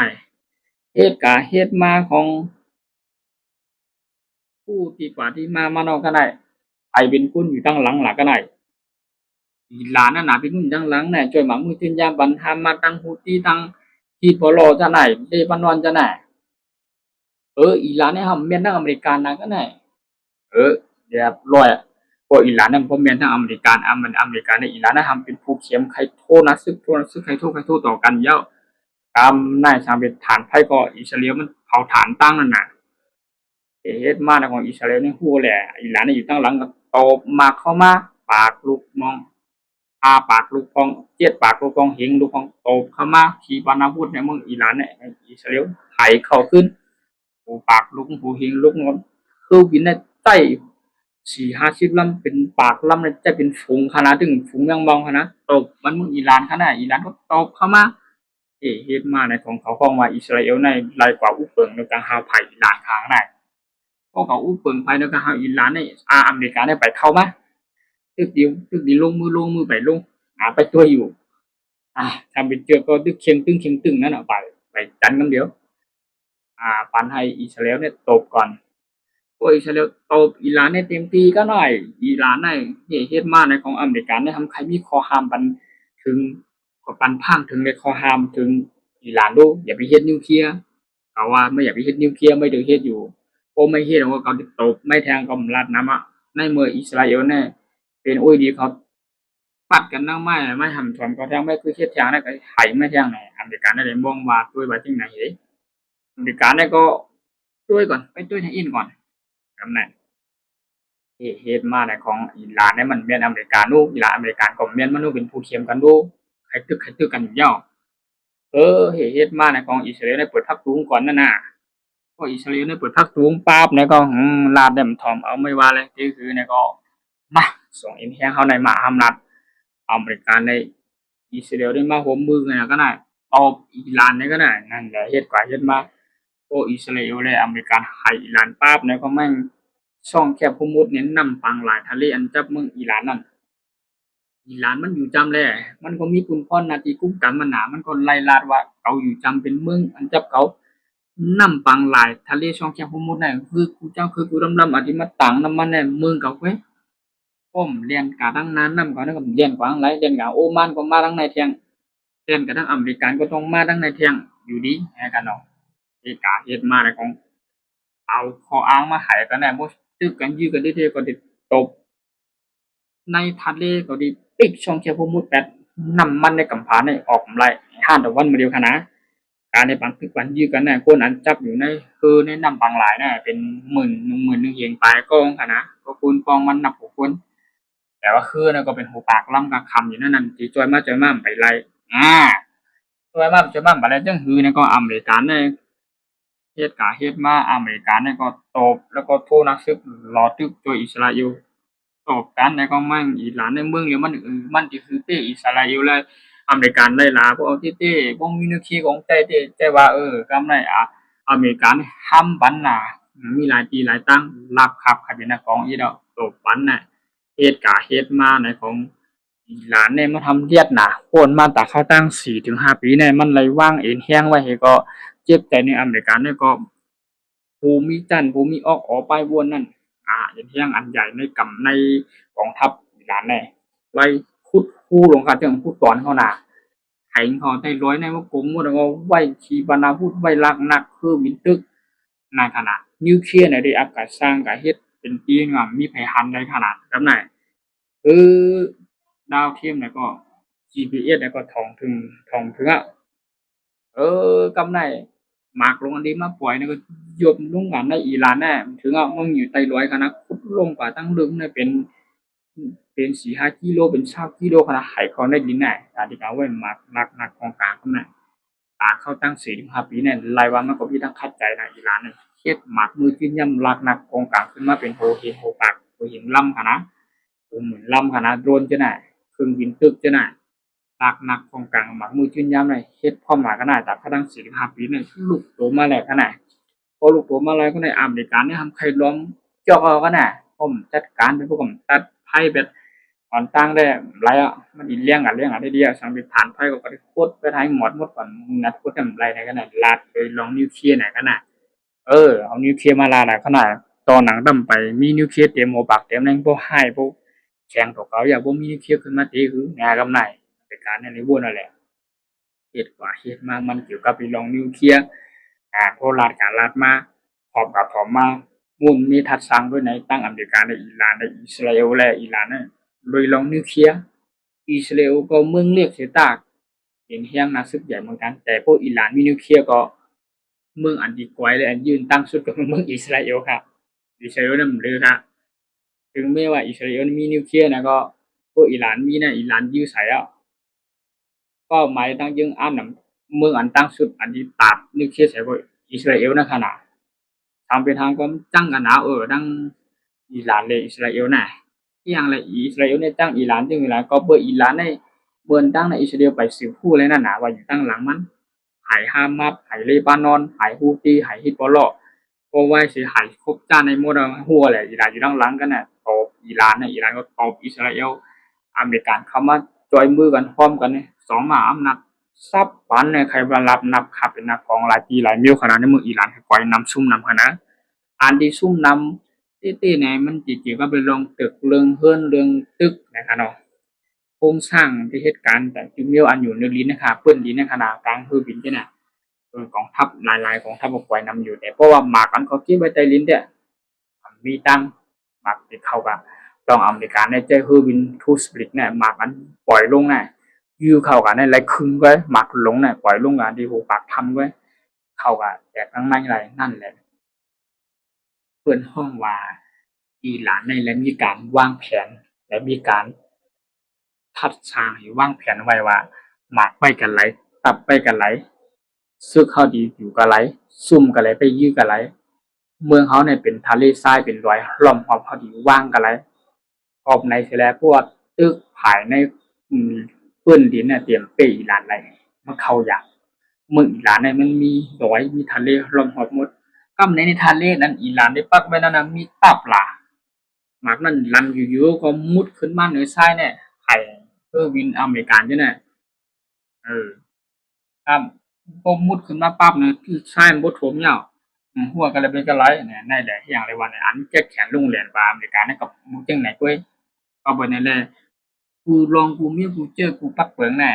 เหตุมาของ ผู้ที่กว่าที่มาเอาก็ได้ไอเป็นคุณอยู่ตั้งหลังหลักก็ได้หลานน่ะหนาเป็นคุณตั้งหลังเนี่ยช่วยหมามือทิ้นยาบันทามาตั้งหูตีตั้งที่พอรอจะไหนเลบานอนจะไหนอีหลานเนี่ยทำเมียนทั้งอเมริกันนะก็ได้เดี๋ยวรอยพออีหลานเนี่ยพอเมียนทั้งอเมริกันอเมริกันเนี่ยอีหลานเนี่ยทำเป็นผู้เขียมใครโทษนะซึกใครโทษต่อกันเยอะตามนายชาเป็นฐานไพ่ก็อิสราเอลมันเผาฐานตั้งนั่นน่ะ เฮ็ดมาของอิสราเอลนี่ฮู้แหละอีหลานนี่อยู่ตั้งหลังก็ตบหมากเข้ามาปากลูกมองปากลูกพองเจ็ดปากลูกพองหิงลูกพองตบเข้ามาขีปนาวุธเนี่ยมึงอีหลานเนี่ยอิสราเอลไถเข้าขึ้นหูปากลูกหูหิงลูกงอนคือวินในใต้4-50ลำเป็นปากลำเนี่ยจะเป็นฝูงขนาดถึงฝูงยังมองขนาดตบมันมึงอีหลานขนาดอีหลานก็ตบเข้ามา ที่เฮ็ดมาในของเขาฟ้องว่าอิสราเอลในหลายกว่าอุเปิงในการหาไผ่อิหร่านข้างในเพราะเขาอุเปิงไผในการหาอิหร่านในอเมริกาได้ไปเข้ามาตึกเดียวลงมือไปลงไปตัวอยู่ทำเป็นเจอก็ตึกเคียงตึงนั่นน่ะไปจันกันเดียวปันให้อิสราเอลเนี่ยตบก่อนพวกอิสราเอลตบอิหร่านเนี่ยเต็มที่ก็หน่อยอิหร่านในเฮ็ดมาในของอเมริกาเนี่ยทำใครมีข้อห้ามปันถึงปันพังถึงในข้อห้ามถึงอิหร่านดูอย่าไปเฮ็ดนิวเคลียร์เขาว่าไม่อยากไปเฮ็ดนิวเคลียร์ไม่ถึงเฮ็ดอยู่โอ้ไม่เฮ็ดว่าเขาจะตบไม่แทงก็รัดน้ำในเมื่ออิสราเอลเนี่ยเป็นโอ้ยดีเขาปัดกันนั่งไม่ทำถอนก็แทงไม่คือเฮ็ดแทงได้ก็ไห้ไม่แทงไหนอเมริกาได้มองว่าด้วยว่าจริงไหนเฮ้ยอเมริกาได้ก็ช่วยก่อนไปช่วยทางอินก่อนกำนั้นเฮ็ดมาในของอิหร่านเนี่ยมันเมียนอเมริกานูอิหร่านอเมริกันก็เมียนมนุษย์เป็นผู้เทียมกันดูใครตึกกันอยู่แล้วเฮ็ดมาในของอิสราเอลได้เปิดทักสูงก่อนนั่นน่ะพออิสราเอลได้เปิดทักสูงปั๊บเนี่ยก็ลาดได้มันถ่อมเอาไม่ว่าเลยที่คือเนี่ยก็มาส่งอินแฮงเข้าในมาอำนาจอเมริกันในอิสราเอลได้มาร่วมมือกันก็ได้ตบอิหร่านเนี่ยก็ได้นั่นแหละเฮ็ดกว่าเฮ็ดมาพออิสราเอลและอเมริกันให้อิหร่านปั๊บเนี่ยก็แม่งช่องแคบผู้มุดเน้นนำปังหลายทะเลอันจับเมืองอิหร่านนั่น อีหลานมันอยู่จำแลมันก็มีคุณพ่อหน้าที่กุมกันมันหนามันก็ไล่ลาดว่าเขาอยู่จำเป็นเมืองอันจับเขานำปังหลายทะเลช่องแคบฮอร์โมนน่ะคือกูเจ้าคือกูลำๆอธิมาตังน้ำมันน่ะเมืองเขาเว้ยพ้มเรียนกะทั้งนั้นนำเขานั่นก็เรียนกว่าทั้งหลายเรียนกะโอมานก็มาทั้งในเที่ยงเรียนกะทั้งอเมริกันก็ต้องมาทั้งในเที่ยงอยู่ดีแฮกันเนาะเฮ็ดกะเฮ็ดมาได้ของเอาข้ออ้างมาให้กันได้บ่ตึกกันยื้อกันเรื่อยๆก็สิตบ ในทะเลก็ดีปิดช่องแคบมุดแปดน้ำมันในกำผาในออกไรห้านตะวันมาเดียวคณะการในปังคือปันยื้อกันเนี่ยคนอันจับอยู่ในคือในน้ำปังหลายเนี่ยเป็นหมื่นเฮงปลายกองคณะก็คูณกองมันนับหกคนแต่ว่าคือเนี่ยก็เป็นหูปากล่ำกับคำอยู่นั่นนั่นจีจอยมาไปไล่อ่าจอยมาไปไล่จังฮือเนี่ยก็อเมริกันเนี่ยเฮ็ดมาอเมริกันเนี่ยก็ตบแล้วก็โทษนักซึกรอตึกโดยอิสราเอล ตบกันในของมันอีหลานในเมืองเนี่ยมันสิคือเตะอิสราเอลและอเมริกันได้ล่ะเพราะที่เตะบ่มีแนวคิดของแต่ว่ากำไรอเมริกันห้ำปันน่ะมีหลายปีหลายตั้งรับครับใครเป็นนักของอีดอกตบปันน่ะเฮ็ดมาในของอีหลานเนี่ยมาทำเลียดน่ะโอนมาแต่เขาตั้ง4 ถึง 5 ปีเนี่ยมันเลยวางเอ็นแห้งไว้ให้ก็เจ็บใจในอเมริกันเนี่ยก็ภูมิจันทร์ภูมิออกออไปวนนั่น อย่างที่ยังอันใหญ่ในกำในกองทัพอิหร่านแน่ไล่คุดคู่ลงกันเรื่องพูดตอนเขาหนาไถเขาได้ร้อยในว่ากลุ่มว่าเราไหวขีปนาพูดไหวลักนักคือวินตึกในขนาดนิวเคลียร์ในได้อัพการสร้างการเฮ็ดเป็นปีงามมีไผหันในขนาดแบบไหนคือดาวเทียมเนี่ยก็ GPS เนี่ยก็ท่องถึงกำไรหมากลงอันนี้มาปล่อยเนี่ยก็ยบลงกันในอิหร่านแน่ถึงมึงอยู่ใต้ร้อยขนาดขุดลงกว่าตั้งลึกเนี่ยเป็น4-5 กิโลเป็น20 กิโลขนาดให้เขาได้ดินแน่การที่เขาไว้หมักนักของกลางเขาน่ะเขาตั้ง4-5 ปีเนี่ยรายวันมันก็มีทั้งคัดใจนะอิหร่านเนี่ยเฮ็ดหมักมือขึ้นย่ำลักนักกองกลางขึ้นมาเป็นโหเห็นโหปากโหเห็นลำขนาดเหมือนลำขนาดโดรนจะน่ะเครื่องบินตึกจะน่ะ นักของกลางหมักมือจื้นย้ำเลยเฮ็ดพร้อมหลายขนาดจากพดัง4-5 ปีเนี่ยลูกโตมาแล้วขนาดพอลูกโตมาแล้วก็ในอเมริกันเนี่ยทำใครล้อมเจาะเอาก็น่ะผมจัดการเป็นพวกผมตัดไพ่แบบอ่อนตั้งได้ไรมันอีเลี้ยงได้ดีสังเป็นฐานไพ่ก็กระโคตรไปท้ายหมดก่อนนัดโคตรทำไรในขนาดลาดไปลองนิวเคลียร์ไหนขนาดเอานิวเคลียร์มาลาดขนาดตอนหนังดำไปมีนิวเคลียร์เต็มหัวปากเต็มแรงพวกให้พวกแข่งตัวเขาอยากพวกมีนิวเคลียร์ขึ้นมาตีคืองานกำไรเป็นการในวนนั่นแหละ เฮ็ดมามันเกี่ยวกับเรื่องนิวเคลียร์โทรราชการรัฐมาพร้อมกับถอมมามุ่นมีทัดสร้างด้วยในตั้งอเมริกาในอิหร่านในอิสราเอลและอิหร่านนั้นโดยลองนิวเคลียร์อิสราเอลก็เมืองเรียกเสียตากเป็นเฮียงนาซึกใหญ่เหมือนกันแต่พวกอิหร่านมีนิวเคลียร์ก็เมืองอันดีกว่าและอันยืนตั้งสุดก็เมืองอิสราเอลครับอิสราเอลนั่นลือครับถึงแม้ว่าอิสราเอลมีนิวเคลียร์นะก็พวกอิหร่านมีนะอิหร่านอยู่ไสแล้ว เป้าหมายตั้งยึงอันนำเมืองอันตั้งสุดอันที่ปราบนิวเคลียร์ใส่พวกอิสราเอลนะขนาดทางไปทางก็จังกันหนาดังอิหร่านเลยอิสราเอลน่ะที่อย่างไรอิสราเอลเนี่ยตั้งอิหร่านจึงอิหร่านก็เปิดอิหร่านในเบิ่นตั้งในอิสราเอลไปสืบผู้เลยนั่นน่ะว่าอยู่ตั้งหลังมัน หายฮามาสหายเลบานอนหายฮูตีหายฮิซบอลล์เพราะว่าสิหายครบจ้าในหมดหัวแหละอิหร่านอยู่ด้านหลังกันน่ะตบอิหร่านน่ะอิหร่านก็ตบอิสราเอลอเมริกันเข้ามาจอยมือกันพร้อมกันเนี่ยสองมหาอำนาจซับปันเนี่ยใครว่ารับนับขับเป็นนักกองหลายปีหลายมิลขนาดในเมืองอิหร่านปล่อยนำซุ่มนำขนาดอันที่ซุ่มนำตี้ๆเนี่ยมันจริงๆก็เป็นเรื่องตึกเรื่องเฮือนเรื่องตึกนะครับเนาะโครงสร้างที่เหตุการณ์แต่จุดเมียวอันอยู่ในลิ้นนะครับเปิ้นลิ้นในขณะกลางคือบินที่น่ะกองทัพหลายๆกองทัพก็ปล่อยนำอยู่แต่เพราะว่าหมากอันเขาเก็บไว้ใต้ลิ้นเนี่ยมีตังหมากที่เข้ากับต้องอเมริกันในใจคือบินทูสปริตเนี่ยหมากอันปล่อยลงน่ะยื้อเข้ากันในไรครึ่งไว้หมากลงน่ะปล่อยลงกันที่หูปากทำไว้เข้ากับแต่ข้างในไรนั่นแหละเพื่อนห้องว่าอิหร่านในและมีการวางแผนและมีการทัดทางให้วางแผนไว้ว่าหมากไปกันไหลตับไปกันไหลซึกเขาดีอยู่กันไหลซุ่มกันไหลไปยื้อกันไหลเมืองเขาเนี่ยเป็นทะเลทรายเป็นรอยล้อมรอบเขาดีว่างกันไหลขอบในเสร็จแล้วพวกตึกภายในพื้นดินเนี่ยเตรียมเปอิหร่านไรมันเข้าอย่างเมืองอิหร่านเนี่ยมันมีรอยมีทะเลล้อมรอบหมดก็ในทะเลนั้นอิหร่านได้ปักไว้นั่นนะมีตับล่ะหมากนั้นลันอยู่ๆก็มุดขึ้นมาเหนือทรายเนี่ยไข่วินอเมริกันใช่ไหมเออครับพอมุดขึ้นมาปั๊บเนี่ยที่ทรายมันบ่ท่วมแล้วหัวก็เลยเป็นกระไรเนี่ยนั่นแหละอย่างไรวันเนี่ยอันแก้แขนลงเหรียญว่าอเมริกันเนี่ยกับมึงจังไหนก้อยก็บ่นั่นแหละกูลองกูมีกูเจอกูปักเปิงได้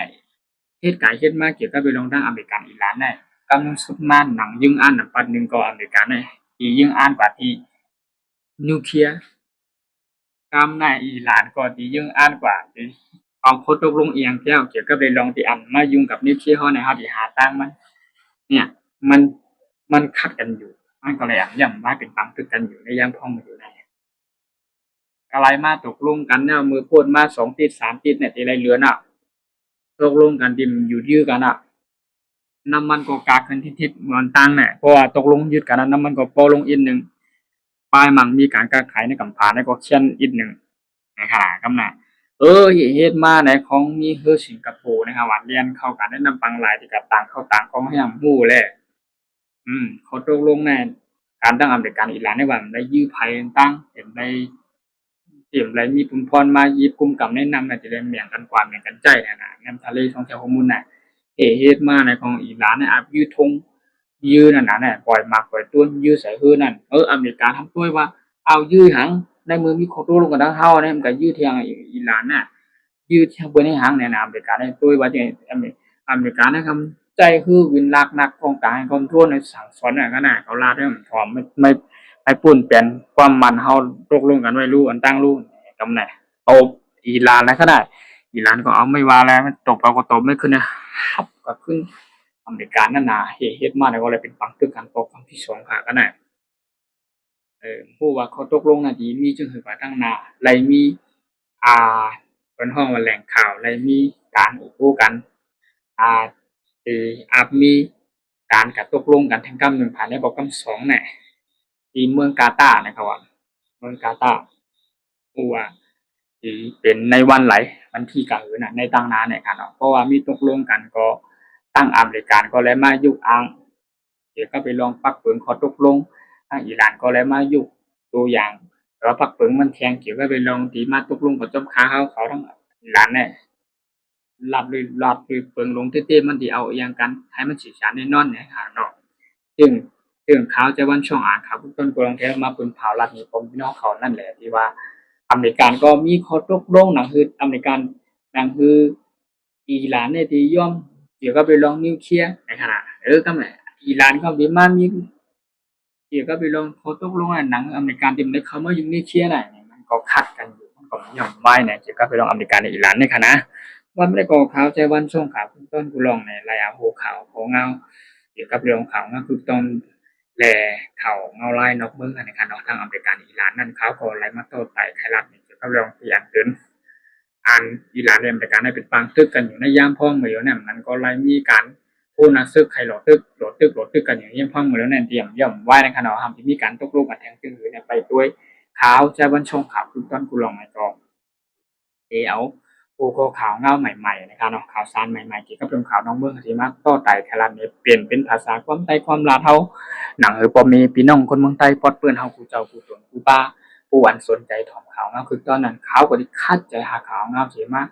เฮ็ดกายเฮ็ดมาเกี่ยวกับไปลองทางอเมริกันอิหร่านได้กำลังสุดมาหนังยึงอ่านปันนึงก็อเมริกันได้ที่ยึงอ่านกว่าที่นิวเคลียร์กำในอิหร่านก็ที่ยึงอ่านกว่าที่เอาข้อตกลงเอียงแก้วเกี่ยวกับไปลองที่อันมายุ่งกับนิวเคลียร์เฮาเนี่ยเฮาสิหาทางมันเนี่ยมันมันขัดกันอยู่มันก็เลยย่ำว่าเป็นปังตึกกันอยู่ในย่ำพ่องอยู่ในอะไรมาตกลงกันเนี่ยมือพูดมา2ติด3ติดเนี่ยที่ไรเหลือน่ะตกลงกันดิมอยู่ยื้อกันอ่ะน้ำมันก็กาขึ้นทิศเหมือนตังเนี่ยเพราะว่าตกลงยึดกันน้ำมันก็โปลงอีกหนึ่งปลายมันมีการกาขายในกำพาในก็เช่นอีกหนึ่งนะครับกำน่ะเฮ็ดมาในของมีเฮอสิงคโปร์นะครับว่าเรียนเข้ากันได้นำปังหลายที่กับต่างเข้าต่างของให้ฮู้แลเขาตกลงในการตั้งอเมริกันอิหร่านในว่าได้ยื้อภัยตั้งเห็นได้เตรียมไรมีปุ่มพรมายิบกุมกับแนะนำน่ะจะได้เมียงกันกว่าเมียงกันใจน่ะแนมทะเลท่องเที่ยวของมุนน่ะเฮ็ดมาในของอิหร่านเนี่ยยื้อธงยื้อนั่นน่ะเนี่ยปล่อยหมากปล่อยต้นยื้อใส่ฮื้อนั่นอเมริกาทำด้วยว่าเอายื้อหังในมือมีข้อตกลงกันทั้งเฮาเนี่ยมันก็ยื้อเที่ยงอิหร่านน่ะยื้อเที่ยงเบิ่นให้หังเนี่ยนะอเมริกาได้ด้วยว่าจะอเมริกานะครับใจคือวินลักนักของกลางคอนโทรลในสั่งสอนน่ะก็น่ะเขาลาได้มันพร้อมไม่ปุ่นเปลี่ยนความมันเฮาตกลงกันไว้รู้อันตั้งรู้กำไหนตบอิหร่านแล้วก็ได้อิหร่านก็เอาไม่ว่าแล้วมันตบเอาก็ตบไม่ขึ้นนะครับ ก็ขึ้นอเมริกานั่นน่ะเฮ็ดมาได้ก็เลยเป็นปังตึกกันตบครั้งที่2ค่ะก็น่ะผู้ว่าเขาตกลงน่ะดีมีจึงให้ว่าตั้งหน้าไลมีอ่าเพิ่นฮ้องว่าแหล่งข่าวไลมีการโอ้โหกันอ่าอาจมีการก็ตกลงกันทั้งกำ1ผ่านในบกำ2น่ะที่เมืองกาตาร์นะครับว่าเมืองกาตาร์ผู้ว่าสิเป็นในวันไหลวันที่กะหือน่ะในตั้งหน้าเนี่ยค่ะเนาะเพราะว่ามีตกลงกันก็ตั้งอเมริกันก็เลยมายุกอ้างเดี๋ยวก็ไปลองปักเปิงข้อตกลงทางอิหร่านก็เลยมายุกตัวอย่างแล้วปักเปิงมันแทงเกี่ยวก็ไปลองที่มาตกลงกับจอมค้าเขาทั้งอิหร่านเนี่ยลัดเลยเปิงลงเต้ๆมันสิเอาอิหยังกันให้มันสิชัดแน่นอนเนี่ยค่ะเนาะซึ่งข่าวจะวันช่องอ่านข่าวต้นกลองแท้มาเปิงเผารัฐนิคมพี่น้องเขานั่นแหละที่ว่าอเมริกันก็มีข้อตกลงหนังคืออเมริกันหนังคืออิหร่านเนี่ยที่ยอมเกี่ยวกับเรื่องนิวเคลียร์ในขณะก็แม่อิหร่านเขาสิมามีเกี่ยวกับเรื่องข้อตกลงหนังอเมริกันที่มันได้เข้ามาอยู่นิวเคลียร์ได้มันก็ขัดกันอยู่มันก็ย่อมไว้เนี่ยเกี่ยวกับเรื่องอเมริกันและอิหร่านในขณะว่าไม่ได้ก่อข่าวใจวันช่วงข่าวต้นกุลองในรายอาโหข่าวของเงาเกี่ยวกับเรื่องข่าวก็คือต้นแลเขาเงาไล่นอกเมืองในขณะทางอเมริกันอิหร่านนั่นเขาก็ไล่มาโต้ไต่ไทยรัฐเกี่ยวกับเรื่องที่อันเกินอันอิหร่านและอเมริกันได้เป็นปังตึกกันอยู่ในย่ามพ่องมือเนี่ยมันก็ไล่มีการผู้นักซึกใครโหลดตึกกันอย่างย่ามพ่องมือแล้วเนี่ยเตรียมย่อมไว้ในขณะทำที่มีการตกลงกันแทงตึ้งเนี่ยไปด้วยข่าวใจวันช่วงข่าวคือต้นกุลองในกองเอา ผู้ก็ข่าวเงาใหม่ๆนะครับเนาะข่าวสารใหม่ๆเกี่ยวกับเรื่องข่าวน้องเมืองที่มักต่อไต่ไทยรัฐนี้เปลี่ยนเป็นภาษาความไต้ความลาวเฮาหนังพอมีพี่น้องคนเมืองใต้ปลดเปื้อนเฮาผู้เจ้าผู้ตนผู้ป้าผู้อันสนใจถ่อมข่าวเงาคือตอนนั้นเขาก็สิคัดใจหาข่าวเงาสิมา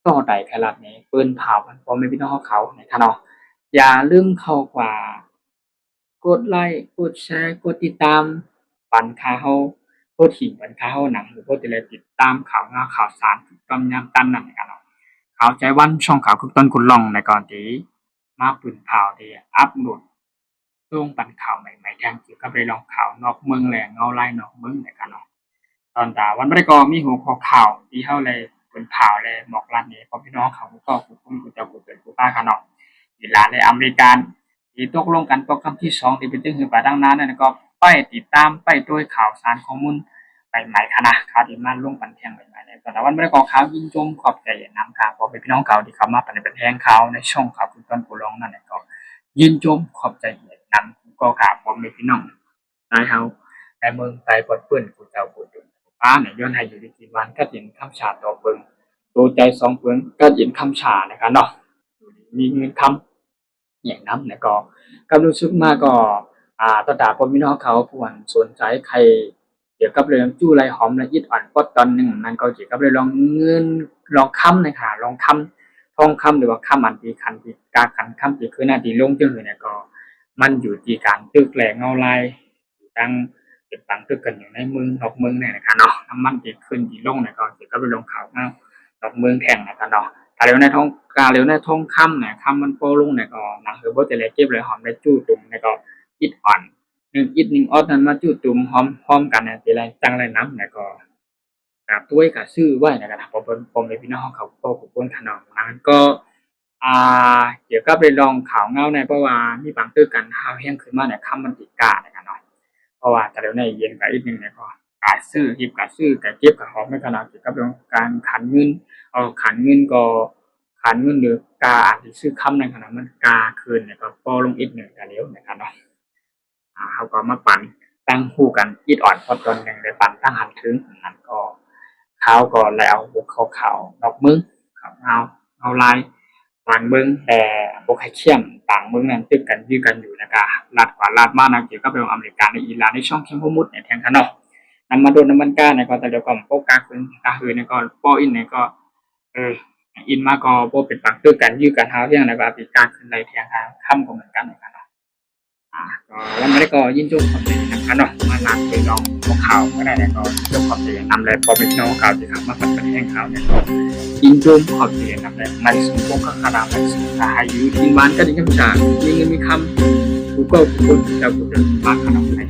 ต่อไต่ไทยรัฐนี้เปิ้นข่าวมันพอมีพี่น้องเขานะครับเนาะอย่าลืมเข้ากว่ากดไลค์กดแชร์กดติดตามปันข่าวกดหิ่งปันข่าวหนังหรือว่าจะติดตามข่าวเงาข่าวสารถูกต้องยามตันนั่นนะครับเนาะ ข่าวใจวันช่องข่าวคึกต้นคุณลองในก่อนที่มาปืนข่าวที่อัปโหลดลงปันข่าวใหม่ๆแทงเกี่ยวกับเรื่องข่าวนอกเมืองแหล่งเงาไล่นอกเมืองนะครับเนาะตอนตาวันบ่ได้ก็มีหัวข้อข่าวที่เฮาเลยเป็นข่าวเลยบอกรัฐนี้พ่อพี่น้องเขาก็ผู้เจ้าผู้เป็นผู้ป้ากันเนาะอิหร่านและอเมริกันที่ตกลงกันตกคำที่2ที่เป็นตึ้งหือป่าดังนั้นนั่นก็ไปติดตามไปด้วยข่าวสารข้อมูลใหม่ๆค่ะนะข่าวที่มาลงปันแทงใหม่ๆในตอนวันบ่ได้ก็ข่าวยิงโจมขอบใจนํครับพ่อพี่น้องเขาที่เข้ามาปันเป็นแทงข่าวในช่องข่าวคุณต้นผู้ร้องนั่นก็ยินโจมขอบใจนำก็ครับพ่อแม่พี่น้องนายเฮาในเมืองไทยปลดเปื้อนผู้เจ้าผู้เป็นป้าเนี่ยย้อนให้อยู่ที่วันก็เห็นคำฉาต่อเปิงตัวใจ2เปิงก็เห็นคำฉานะครับเนาะมีเงินคำอย่างนั้นเนี่ยก็รู้สึกมาก็ตอนดาพ่อพี่น้องเขาผู้อันสนใจใครเกี่ยวกับเรื่องจู้ไรหอมและยิดอ่อนปอดตอนหนึ่งมันก็เกี่ยวกับเรื่องลองเงินลองคำนะคะลองคำทองคำหรือว่าคำอันที่คันที่กาคันคำที่คือหน้าที่ลงจังเลยเนี่ยก็มันอยู่ที่การตึกแหลงเงาลายดังเป็นปังตึกกันอยู่ในเมืองนอกเมืองเนี่ยนะคะเนาะน้ำมันที่ขึ้นที่ลงเนี่ยก็เกี่ยวกับเรื่องขาวเงานอกเมืองแข่งนะคะเนาะถ้าเร็วในทองคำเนี่ยคำมันโปลงเนี่ยก็หนังคือบ่จะเลยเก็บเลยหอมได้จู้ตุ่มเนี่ยก็ยิดอ่อน1 อิฐ 1 ออสนั้นมาจู้ตุ่มพร้อมกันเนี่ยสิไรจังไรนำเนี่ยก็ตุ้ยก็ซื้อไว้นะครับผมเลยพี่น้องเขาก็ผู้คนขนมนั้นก็เกี่ยวกับเรื่องรองข่าวเงาเนี่ยเพราะว่ามีบางตึกกันเฮาแฮงขึ้นมาเนี่ยคำมันสิกล้านะครับเนาะเพราะว่าถ้าเดี๋ยวในเย็นก็อีกนึงเนี่ยก็กล้าซื้อหิบก็ซื้อก็เก็บก็หอมในขณะเกี่ยวกับเรื่องการขันเงินขันเงินก็ขันเงินหรือกาอาจสิซื้อคำในขณะมันกาคืนเนี่ยก็พอลงอีกนึงก็แล้วนะครับเนาะ เขาก็มาปั่นตั้งคู่กันอิดอ่อนพอตอนหนึ่งได้ปั่นตั้งหันถึงนั้นก็เขาก็เลยเอาพวกขาวๆดอกมึงขาวเอาลายต่างเมืองแต่พวกไข่เขี้ยมต่างเมืองนั้นตึกกันยื้อกันอยู่นะคะลาดกว่าลาดมากนะเกี่ยวกับเรื่องอเมริกาในอิหร่านในช่องเข้มมุดเนี่ยแทงกันเนาะน้ำมาโดนน้ำมันก้าเนี่ยก็แต่เดี๋ยวก็พวกกาคืนกาหืนเนี่ยก็ป้ออินเนี่ยก็อินมาก็พวกเป็นปักตึกกันยื้อกันเท้าเที่ยงนะครับปีกาคืนไรแทงกันค่ำก็เหมือนกันนะครับ ก็วันนี้ก็ยินดีขอบคุณนะครับเนาะมาหลักไปลองพวกข่าวก็ได้แล้วก็ยกขอบคุณนำเลยพอเป็นน้องข่าวที่ครับมาปัดเป็นแห่งข่าวเนี่ยก็ยินดีขอบคุณนำเลยในสมพงษ์ขนาดในสมถ้าให้อยู่ที่บ้านก็ได้คำสั่งมีเงินมีคำกูก็คุณจะกูจะมาขนาดใน